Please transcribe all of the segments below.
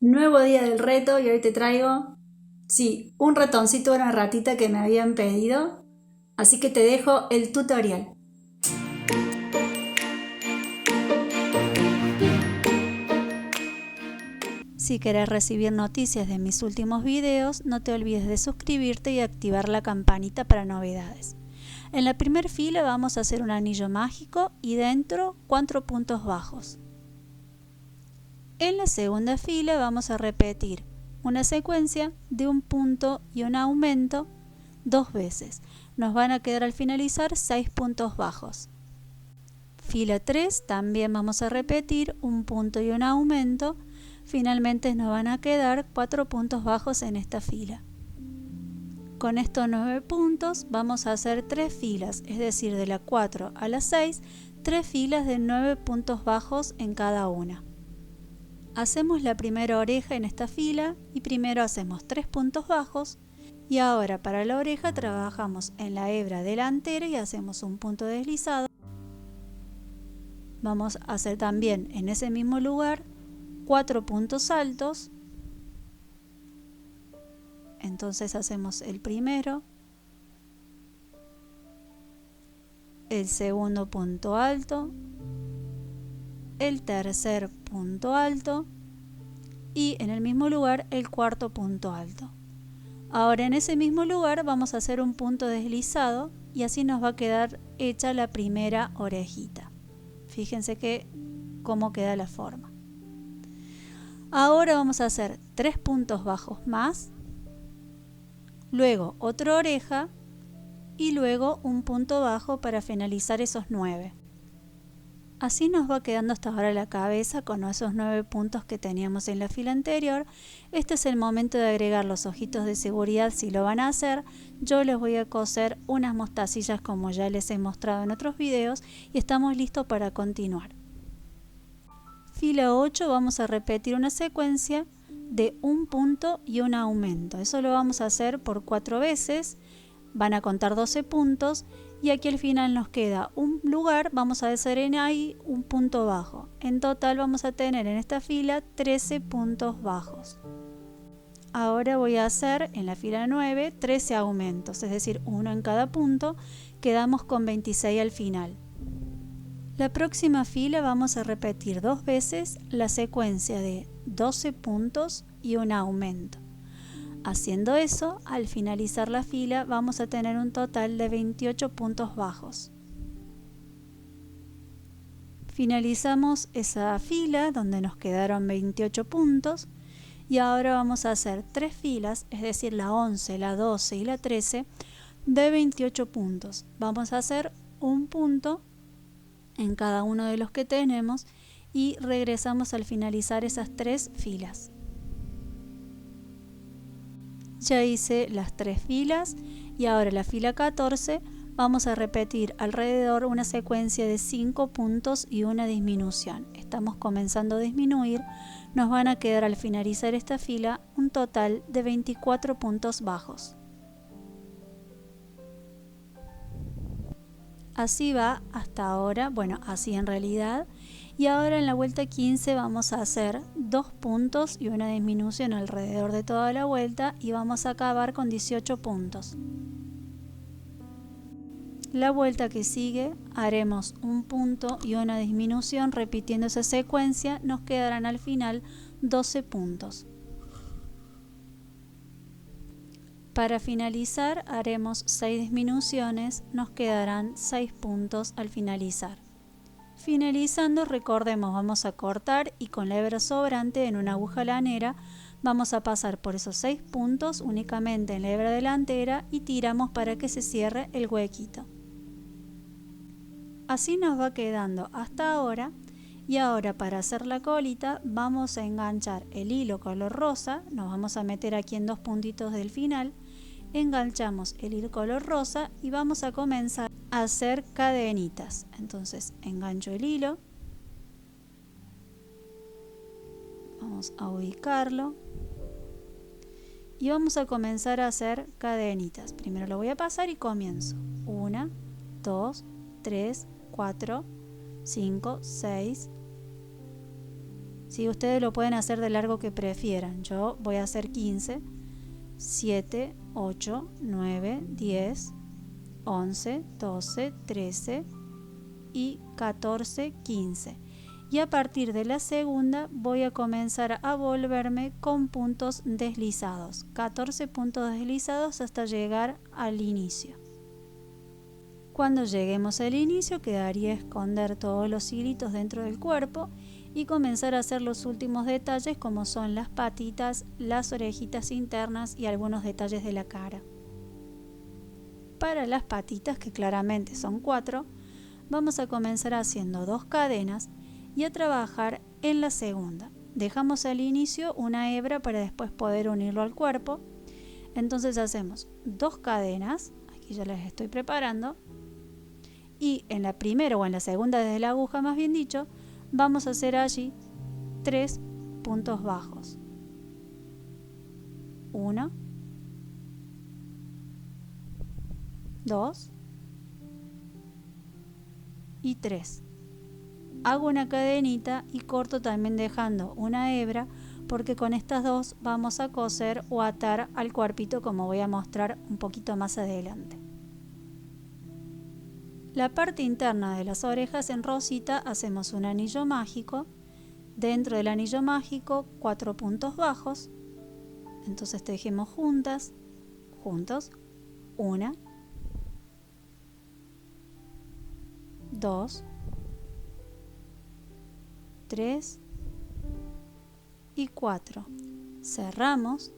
Nuevo día del reto y hoy te traigo, sí, un ratoncito, una ratita que me habían pedido, así que te dejo el tutorial. Si querés recibir noticias de mis últimos videos, no te olvides de suscribirte y activar la campanita para novedades. En la primera fila vamos a hacer un anillo mágico y dentro 4 puntos bajos. En la segunda fila vamos a repetir una secuencia de un punto y un aumento 2 veces. Nos van a quedar al finalizar 6 puntos bajos. Fila 3 también vamos a repetir un punto y un aumento. Finalmente nos van a quedar 4 puntos bajos en esta fila. Con estos 9 puntos vamos a hacer 3 filas, es decir, de la 4 a la 6, 3 filas de 9 puntos bajos en cada una. Hacemos la primera oreja en esta fila y primero hacemos 3 puntos bajos y ahora para la oreja trabajamos en la hebra delantera y hacemos un punto deslizado. Vamos a hacer también en ese mismo lugar 4 puntos altos. Entonces hacemos el primero, el segundo punto alto, el tercer punto alto y en el mismo lugar el cuarto punto alto. Ahora en ese mismo lugar vamos a hacer un punto deslizado y así nos va a quedar hecha la primera orejita. Fíjense cómo queda la forma. Ahora vamos a hacer 3 puntos bajos más, luego otra oreja y luego un punto bajo para finalizar esos 9. Así nos va quedando hasta ahora la cabeza con esos 9 puntos que teníamos en la fila anterior. Este es el momento de agregar los ojitos de seguridad si lo van a hacer. Yo les voy a coser unas mostacillas como ya les he mostrado en otros videos y estamos listos para continuar. Fila 8 vamos a repetir una secuencia de un punto y un aumento. Eso lo vamos a hacer por 4 veces. Van a contar 12 puntos y aquí al final nos queda un lugar, vamos a hacer en ahí un punto bajo. En total vamos a tener en esta fila 13 puntos bajos. Ahora voy a hacer en la fila 9 13 aumentos, es decir, uno en cada punto, quedamos con 26 al final. La próxima fila vamos a repetir 2 veces la secuencia de 12 puntos y un aumento. Haciendo eso, al finalizar la fila vamos a tener un total de 28 puntos bajos. Finalizamos esa fila donde nos quedaron 28 puntos y ahora vamos a hacer 3 filas, es decir, la 11, la 12 y la 13 de 28 puntos. Vamos a hacer un punto en cada uno de los que tenemos y regresamos al finalizar esas 3 filas. Ya hice las 3 filas y ahora la fila 14 vamos a repetir alrededor una secuencia de 5 puntos y una disminución. Estamos comenzando a disminuir, nos van a quedar al finalizar esta fila un total de 24 puntos bajos. Así va hasta ahora, bueno, así en realidad. Y ahora en la vuelta 15 vamos a hacer 2 puntos y una disminución alrededor de toda la vuelta y vamos a acabar con 18 puntos. La vuelta que sigue haremos un punto y una disminución repitiendo esa secuencia, nos quedarán al final 12 puntos. Para finalizar haremos 6 disminuciones, nos quedarán 6 puntos al finalizar. Finalizando, recordemos, vamos a cortar y con la hebra sobrante en una aguja lanera vamos a pasar por esos 6 puntos únicamente en la hebra delantera y tiramos para que se cierre el huequito. Así nos va quedando hasta ahora y ahora para hacer la colita vamos a enganchar el hilo color rosa, nos vamos a meter aquí en 2 puntitos del final, enganchamos el hilo color rosa y vamos a comenzar a hacer cadenitas. Entonces engancho el hilo, vamos a ubicarlo y vamos a comenzar a hacer cadenitas. Primero lo voy a pasar y comienzo 1, 2, 3, 4, 5, 6, ¿sí? Ustedes lo pueden hacer de largo que prefieran. Yo voy a hacer 15, 7, 8, 9, 10, 11, 12, 13 y 14, 15. Y a partir de la segunda voy a comenzar a volverme con puntos deslizados, 14 puntos deslizados hasta llegar al inicio. Cuando lleguemos al inicio quedaría esconder todos los hilitos dentro del cuerpo y comenzar a hacer los últimos detalles como son las patitas, las orejitas internas y algunos detalles de la cara. Para las patitas, que claramente son 4, vamos a comenzar haciendo 2 cadenas y a trabajar en la segunda. Dejamos al inicio una hebra para después poder unirlo al cuerpo. Entonces hacemos 2 cadenas, aquí ya las estoy preparando, y en la primera o en la segunda desde la aguja más bien dicho, vamos a hacer allí 3 puntos bajos. 1, 2 y 3. Hago una cadenita y corto también dejando una hebra porque con estas dos vamos a coser o atar al cuerpito como voy a mostrar un poquito más adelante. La parte interna de las orejas en rosita hacemos un anillo mágico. Dentro del anillo mágico 4 puntos bajos. Entonces tejemos juntos. 1, 2, 3 y 4. Cerramos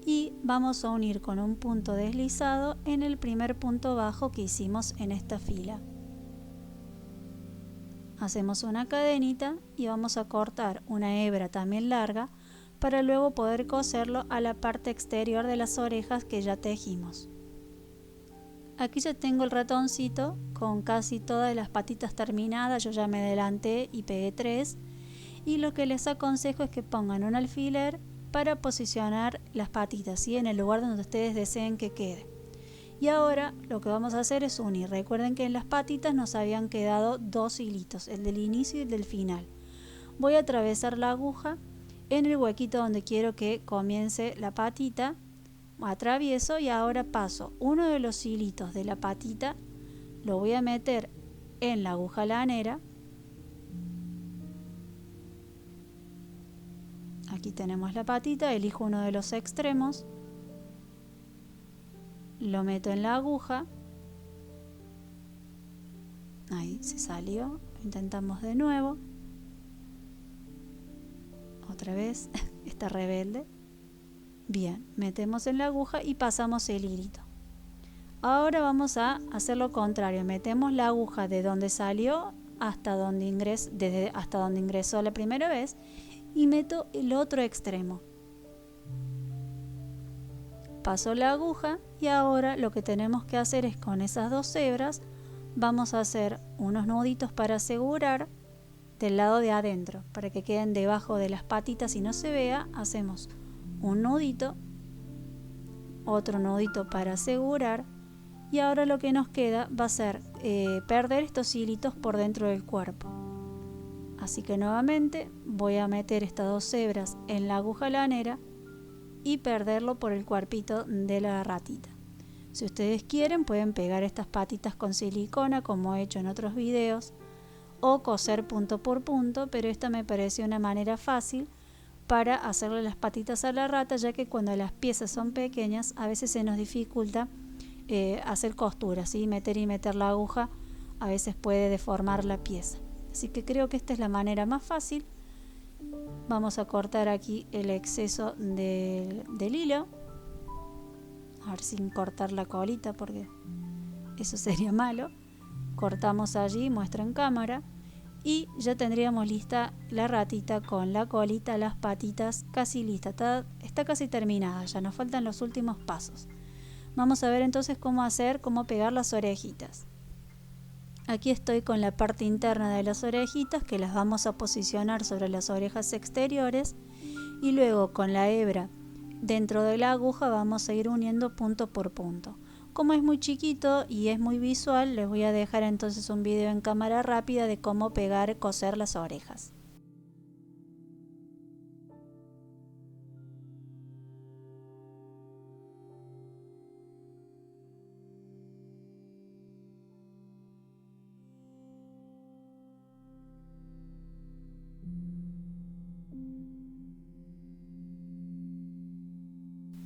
y vamos a unir con un punto deslizado en el primer punto bajo que hicimos en esta fila. Hacemos una cadenita y vamos a cortar una hebra también larga para luego poder coserlo a la parte exterior de las orejas que ya tejimos. Aquí ya tengo el ratoncito con casi todas las patitas terminadas, yo ya me adelanté y pegué 3. Y lo que les aconsejo es que pongan un alfiler para posicionar las patitas, ¿sí? En el lugar donde ustedes deseen que quede. Y ahora lo que vamos a hacer es unir. Recuerden que en las patitas nos habían quedado 2 hilitos, el del inicio y el del final. Voy a atravesar la aguja en el huequito donde quiero que comience la patita. Atravieso y ahora paso uno de los hilitos de la patita, lo voy a meter en la aguja lanera. Aquí tenemos la patita, elijo uno de los extremos, lo meto en la aguja, ahí se salió, intentamos de nuevo, otra vez, está rebelde. Bien, metemos en la aguja y pasamos el hilito. Ahora vamos a hacer lo contrario, metemos la aguja de donde salió hasta donde ingresó la primera vez y meto el otro extremo. Paso la aguja y ahora lo que tenemos que hacer es con esas 2 hebras vamos a hacer unos nuditos para asegurar del lado de adentro, para que queden debajo de las patitas y no se vea. Hacemos un nudito, otro nudito para asegurar y ahora lo que nos queda va a ser perder estos hilitos por dentro del cuerpo. Así que nuevamente voy a meter estas 2 hebras en la aguja lanera y perderlo por el cuerpito de la ratita. Si ustedes quieren pueden pegar estas patitas con silicona como he hecho en otros videos o coser punto por punto, pero esta me pareció una manera fácil para hacerle las patitas a la rata, ya que cuando las piezas son pequeñas a veces se nos dificulta hacer costuras, ¿sí? Meter y meter la aguja a veces puede deformar la pieza. Así que creo que esta es la manera más fácil. Vamos a cortar aquí el exceso del hilo, a ver sin cortar la colita porque eso sería malo. Cortamos allí, muestro en cámara y ya tendríamos lista la ratita con la colita, las patitas casi lista, está casi terminada, ya nos faltan los últimos pasos. Vamos a ver entonces cómo pegar las orejitas. Aquí estoy con la parte interna de las orejitas que las vamos a posicionar sobre las orejas exteriores y luego con la hebra dentro de la aguja vamos a ir uniendo punto por punto. Como es muy chiquito y es muy visual, les voy a dejar entonces un video en cámara rápida de cómo coser las orejas.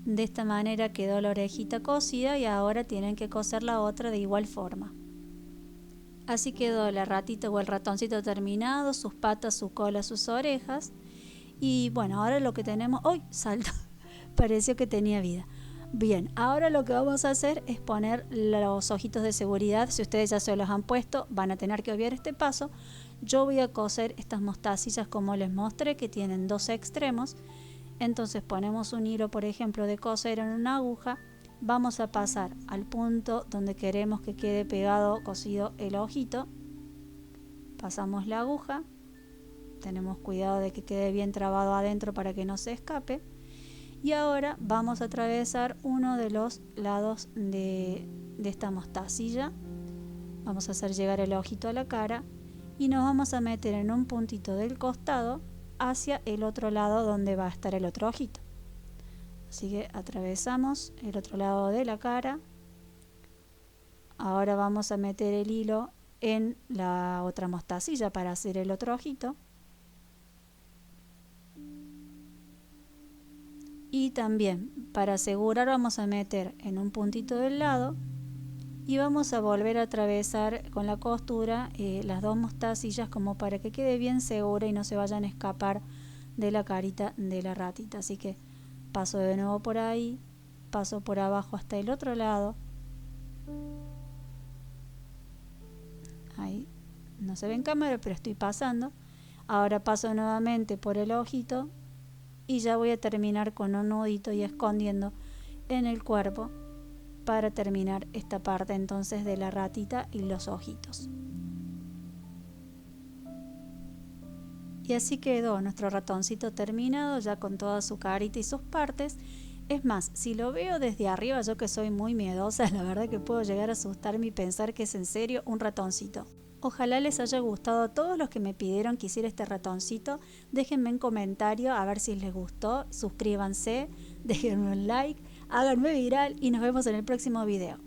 De esta manera quedó la orejita cosida y ahora tienen que coser la otra de igual forma. Así quedó la ratita o el ratoncito terminado, sus patas, su cola, sus orejas. Y bueno, ahora lo que tenemos... ¡Uy! Salto. Pareció que tenía vida. Bien, ahora lo que vamos a hacer es poner los ojitos de seguridad. Si ustedes ya se los han puesto, van a tener que obviar este paso. Yo voy a coser estas mostacillas como les mostré, que tienen dos extremos. Entonces ponemos un hilo, por ejemplo, de coser en una aguja. Vamos a pasar al punto donde queremos que quede pegado, cosido el ojito. Pasamos la aguja. Tenemos cuidado de que quede bien trabado adentro para que no se escape. Y ahora vamos a atravesar uno de los lados de esta mostacilla. Vamos a hacer llegar el ojito a la cara y nos vamos a meter en un puntito del costado hacia el otro lado donde va a estar el otro ojito. Así que atravesamos el otro lado de la cara. Ahora vamos a meter el hilo en la otra mostacilla para hacer el otro ojito. Y también, para asegurar, vamos a meter en un puntito del lado y vamos a volver a atravesar con la costura las dos mostacillas como para que quede bien segura y no se vayan a escapar de la carita de la ratita. Así que paso de nuevo por ahí, paso por abajo hasta el otro lado. Ahí no se ve en cámara, pero estoy pasando. Ahora paso nuevamente por el ojito. Y ya voy a terminar con un nudito y escondiendo en el cuerpo para terminar esta parte entonces de la ratita y los ojitos. Y así quedó nuestro ratoncito terminado, ya con toda su carita y sus partes. Es más, si lo veo desde arriba, yo que soy muy miedosa, la verdad que puedo llegar a asustarme y pensar que es en serio un ratoncito. Ojalá les haya gustado a todos los que me pidieron que hiciera este ratoncito. Déjenme en comentario a ver si les gustó. Suscríbanse, déjenme un like, háganme viral y nos vemos en el próximo video.